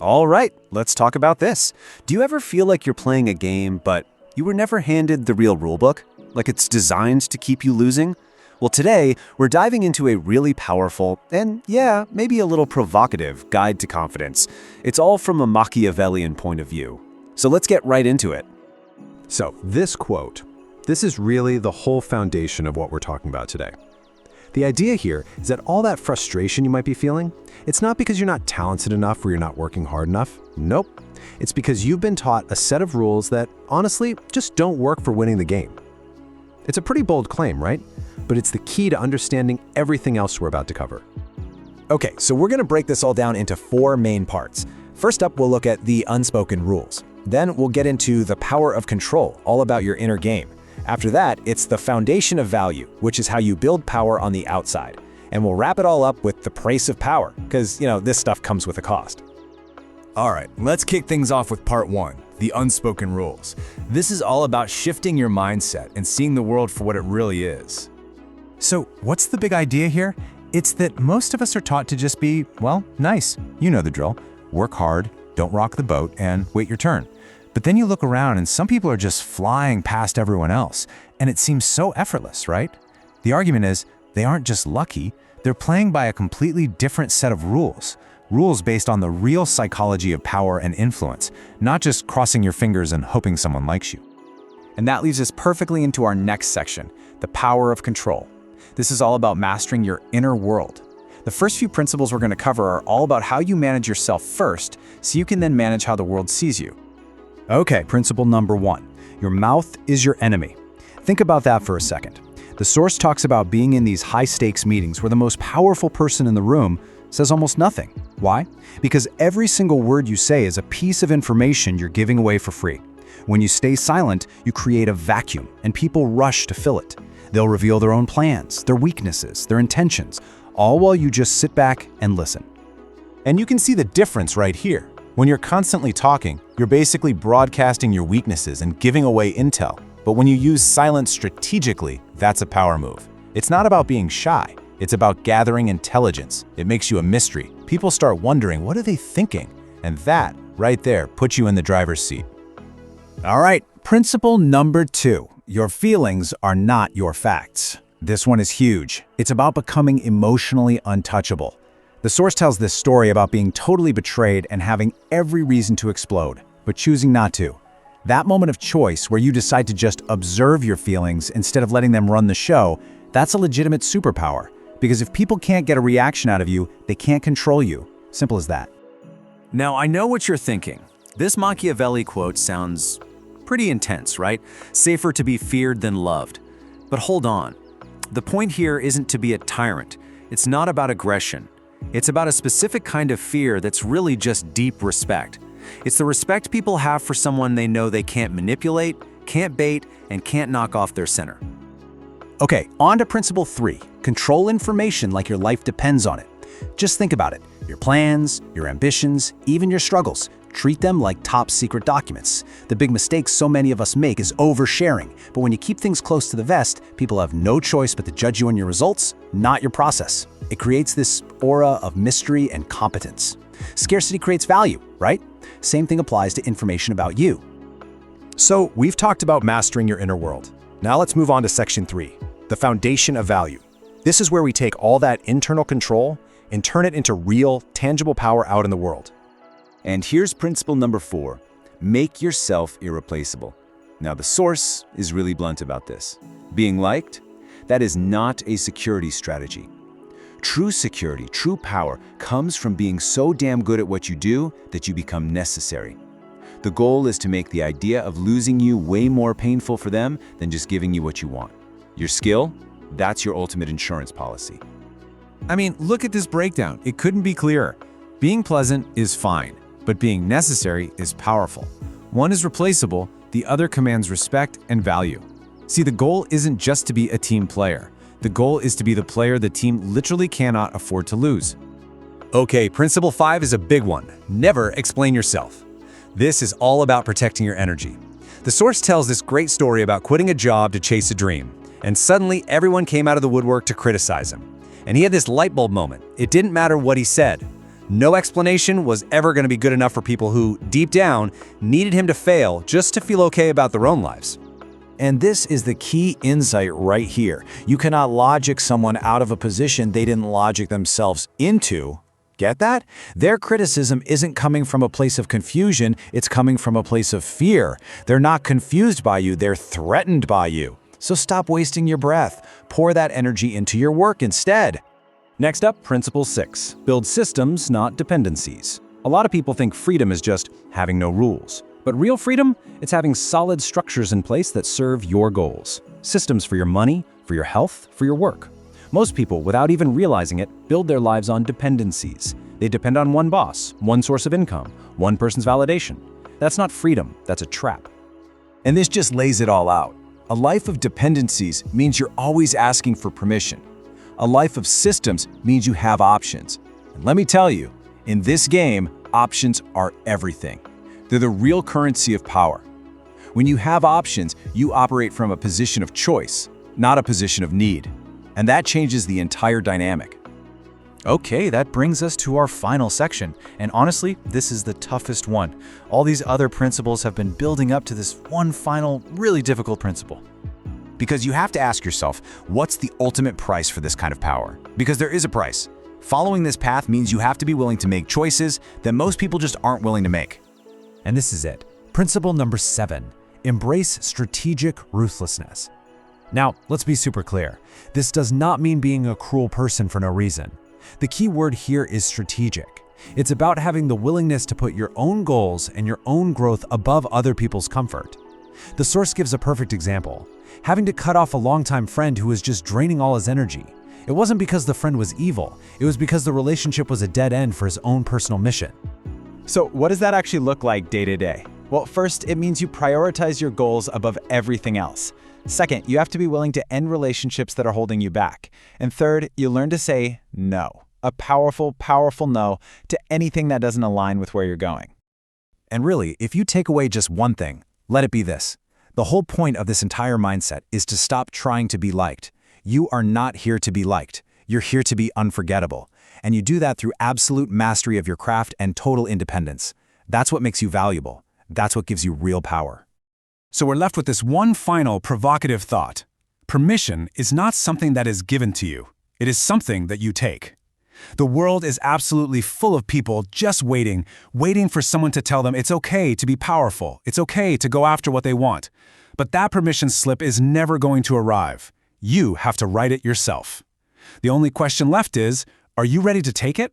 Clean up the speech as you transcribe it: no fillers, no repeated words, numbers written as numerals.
All right, let's talk about this. Do you ever feel like you're playing a game, but you were never handed the real rulebook? Like it's designed to keep you losing? Well, today, we're diving into a really powerful and, yeah, maybe a little provocative guide to confidence. It's all from a Machiavellian point of view. So let's get right into it. So, this quote, this is really the whole foundation of what we're talking about today. The idea here is that all that frustration you might be feeling, it's not because you're not talented enough or you're not working hard enough. Nope. It's because you've been taught a set of rules that, honestly, just don't work for winning the game. It's a pretty bold claim, right? But it's the key to understanding everything else we're about to cover. Okay, so we're going to break this all down into 4 main parts. First up, we'll look at the unspoken rules. Then we'll get into the power of control, all about your inner game. After that, it's the foundation of value, which is how you build power on the outside. And we'll wrap it all up with the price of power, because, this stuff comes with a cost. All right, let's kick things off with part 1, the unspoken rules. This is all about shifting your mindset and seeing the world for what it really is. So, what's the big idea here? It's that most of us are taught to just be, well, nice. You know the drill. Work hard, don't rock the boat, and wait your turn. But then you look around and some people are just flying past everyone else, and it seems so effortless, right? The argument is, they aren't just lucky, they're playing by a completely different set of rules. Rules based on the real psychology of power and influence, not just crossing your fingers and hoping someone likes you. And that leads us perfectly into our next section, the power of control. This is all about mastering your inner world. The first few principles we're going to cover are all about how you manage yourself first, so you can then manage how the world sees you. Okay, principle number 1. Your mouth is your enemy. Think about that for a second. The source talks about being in these high-stakes meetings where the most powerful person in the room says almost nothing. Why? Because every single word you say is a piece of information you're giving away for free. When you stay silent, you create a vacuum, and people rush to fill it. They'll reveal their own plans, their weaknesses, their intentions, all while you just sit back and listen. And you can see the difference right here. When you're constantly talking, you're basically broadcasting your weaknesses and giving away intel. But when you use silence strategically, that's a power move. It's not about being shy. It's about gathering intelligence. It makes you a mystery. People start wondering, what are they thinking? And that, right there, puts you in the driver's seat. All right, principle number 2. Your feelings are not your facts. This one is huge. It's about becoming emotionally untouchable. The source tells this story about being totally betrayed and having every reason to explode, but choosing not to. That moment of choice where you decide to just observe your feelings instead of letting them run the show, that's a legitimate superpower. Because if people can't get a reaction out of you, they can't control you. Simple as that. Now, I know what you're thinking. This Machiavelli quote sounds pretty intense, right? Safer to be feared than loved. But hold on. The point here isn't to be a tyrant. It's not about aggression. It's about a specific kind of fear that's really just deep respect. It's the respect people have for someone they know they can't manipulate, can't bait, and can't knock off their center. Okay, on to principle 3. Control information like your life depends on it. Just think about it. Your plans, your ambitions, even your struggles. Treat them like top secret documents. The big mistake so many of us make is oversharing. But when you keep things close to the vest, people have no choice but to judge you on your results, not your process. It creates this aura of mystery and competence. Scarcity creates value, right? Same thing applies to information about you. So, we've talked about mastering your inner world. Now let's move on to section 3, the foundation of value. This is where we take all that internal control and turn it into real, tangible power out in the world. And here's principle number 4, make yourself irreplaceable. Now the source is really blunt about this. Being liked, that is not a security strategy. True security, true power, comes from being so damn good at what you do that you become necessary. The goal is to make the idea of losing you way more painful for them than just giving you what you want. Your skill, that's your ultimate insurance policy. I mean, look at this breakdown. It couldn't be clearer. Being pleasant is fine, but being necessary is powerful. One is replaceable, the other commands respect and value. See, the goal isn't just to be a team player. The goal is to be the player the team literally cannot afford to lose. Okay, principle 5 is a big one. Never explain yourself. This is all about protecting your energy. The source tells this great story about quitting a job to chase a dream, and suddenly everyone came out of the woodwork to criticize him. And he had this light bulb moment. It didn't matter what he said. No explanation was ever going to be good enough for people who, deep down, needed him to fail just to feel okay about their own lives. And this is the key insight right here. You cannot logic someone out of a position they didn't logic themselves into. Get that? Their criticism isn't coming from a place of confusion, it's coming from a place of fear. They're not confused by you, they're threatened by you. So stop wasting your breath. Pour that energy into your work instead. Next up, Principle 6. Build systems, not dependencies. A lot of people think freedom is just having no rules. But real freedom, it's having solid structures in place that serve your goals. Systems for your money, for your health, for your work. Most people, without even realizing it, build their lives on dependencies. They depend on one boss, one source of income, one person's validation. That's not freedom, that's a trap. And this just lays it all out. A life of dependencies means you're always asking for permission. A life of systems means you have options. And let me tell you, in this game, options are everything. They're the real currency of power. When you have options, you operate from a position of choice, not a position of need. And that changes the entire dynamic. Okay, that brings us to our final section. And honestly, this is the toughest one. All these other principles have been building up to this one final, really difficult principle. Because you have to ask yourself, what's the ultimate price for this kind of power? Because there is a price. Following this path means you have to be willing to make choices that most people just aren't willing to make. And this is it. Principle number 7. Embrace strategic ruthlessness. Now, let's be super clear. This does not mean being a cruel person for no reason. The key word here is strategic. It's about having the willingness to put your own goals and your own growth above other people's comfort. The source gives a perfect example. Having to cut off a longtime friend who was just draining all his energy. It wasn't because the friend was evil. It was because the relationship was a dead end for his own personal mission. So what does that actually look like day to day? Well, first, it means you prioritize your goals above everything else. Second, you have to be willing to end relationships that are holding you back. And third, you learn to say no. A powerful, powerful no to anything that doesn't align with where you're going. And really, if you take away just one thing, let it be this. The whole point of this entire mindset is to stop trying to be liked. You are not here to be liked. You're here to be unforgettable. And you do that through absolute mastery of your craft and total independence. That's what makes you valuable. That's what gives you real power. So we're left with this one final provocative thought. Permission is not something that is given to you. It is something that you take. The world is absolutely full of people just waiting for someone to tell them it's okay to be powerful. It's okay to go after what they want. But that permission slip is never going to arrive. You have to write it yourself. The only question left is, are you ready to take it?